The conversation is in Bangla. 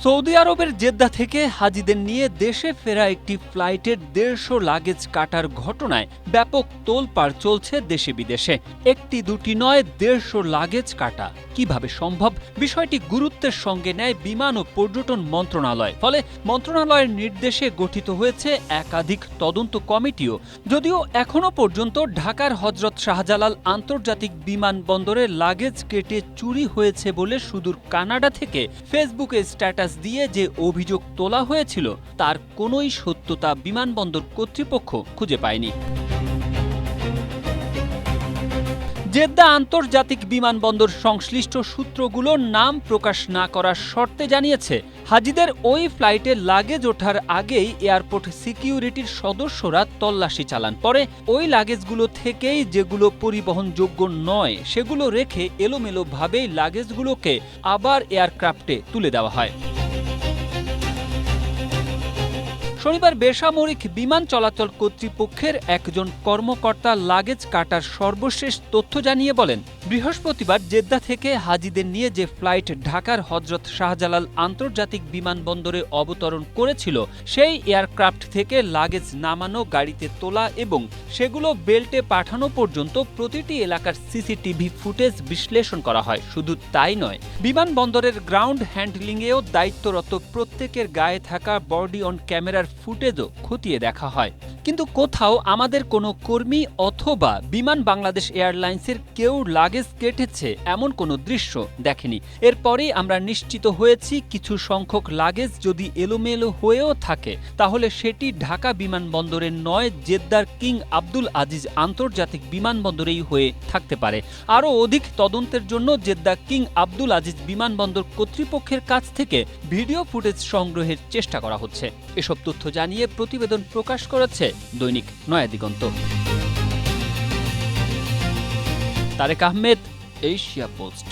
সৌদি আরবের জেদ্দা থেকে হাজিদের নিয়ে দেশে ফেরা একটি ফ্লাইটের ১৫০ লাগেজ কাটার ঘটনায় ব্যাপক তোলপাড় চলছে দেশে বিদেশে। একটি দুটি নয়, ১৫০ লাগেজ কাটা কিভাবে সম্ভব? বিষয়টি গুরুত্বের সঙ্গে নেয় বিমান ও পর্যটন মন্ত্রণালয়। ফলে মন্ত্রণালয়ের নির্দেশে গঠিত হয়েছে একাধিক তদন্ত কমিটিও। যদিও এখনও পর্যন্ত ঢাকার হযরত শাহজালাল আন্তর্জাতিক বিমানবন্দরে লাগেজ কেটে চুরি হয়েছে বলে সুদূর কানাডা থেকে ফেসবুকে স্ট্যাটাস দিয়ে যে অভিযোগ তোলা হয়েছিল তার কোনোই সত্যতা বিমানবন্দর কর্তৃপক্ষ খুঁজে পায়নি। জেদ্দা আন্তর্জাতিক বিমানবন্দর সংশ্লিষ্ট সূত্রগুলোর নাম প্রকাশ না করার শর্তে জানিয়েছে, হাজিদের ওই ফ্লাইটে লাগেজ ওঠার আগেই এয়ারপোর্ট সিকিউরিটির সদস্যরা তল্লাশি চালান। পরে ওই লাগেজগুলো থেকেই যেগুলো পরিবহনযোগ্য নয় সেগুলো রেখে এলোমেলোভাবেই লাগেজগুলোকে আবার এয়ারক্রাফটে তুলে দেওয়া হয়। শনিবার বেসামরিক বিমান চলাচল কর্তৃপক্ষের একজন কর্মকর্তা লাগেজ কাটার সর্বশেষ তথ্য জানিয়ে বলেন, বৃহস্পতিবার জেদ্দা থেকে হাজিদের নিয়ে যে ফ্লাইট ঢাকার হযরত শাহজালাল আন্তর্জাতিক বিমানবন্দরে অবতরণ করেছিল সেই এয়ারক্রাফট থেকে লাগেজ নামানো, গাড়িতে তোলা এবং সেগুলো বেল্টে পাঠানো পর্যন্ত প্রতিটি এলাকার সিসিটিভি ফুটেজ বিশ্লেষণ করা হয়। শুধু তাই নয়, বিমানবন্দরের গ্রাউন্ড হ্যান্ডলিংয়েও দায়িত্বরত প্রত্যেকের গায়ে থাকা বডি অন ক্যামেরার ফুটেজও খতিয়ে দেখা হয়। কিন্তু কোথাও আমাদের কোনো কর্মী অথবা বিমান বাংলাদেশ এয়ারলাইন্সের কেউ লাগেজ কেটেছে এমন কোনো দৃশ্য দেখেনি। এরপরেই আমরা নিশ্চিত হয়েছি কিছু সংখ্যক লাগেজ যদি এলোমেলো হয়েও থাকে তাহলে সেটি ঢাকা বিমানবন্দরের নয়, জেদ্দার কিং আব্দুল আজিজ আন্তর্জাতিক বিমানবন্দরেই হয়ে থাকতে পারে। আরও অধিক তদন্তের জন্য জেদ্দা কিং আব্দুল আজিজ বিমানবন্দর কর্তৃপক্ষের কাছ থেকে ভিডিও ফুটেজ সংগ্রহের চেষ্টা করা হচ্ছে। এসব তথ্য জানিয়ে প্রতিবেদন প্রকাশ করেছে দৈনিক নয়া দিগন্ত। Tarek Ahmed, Asia post.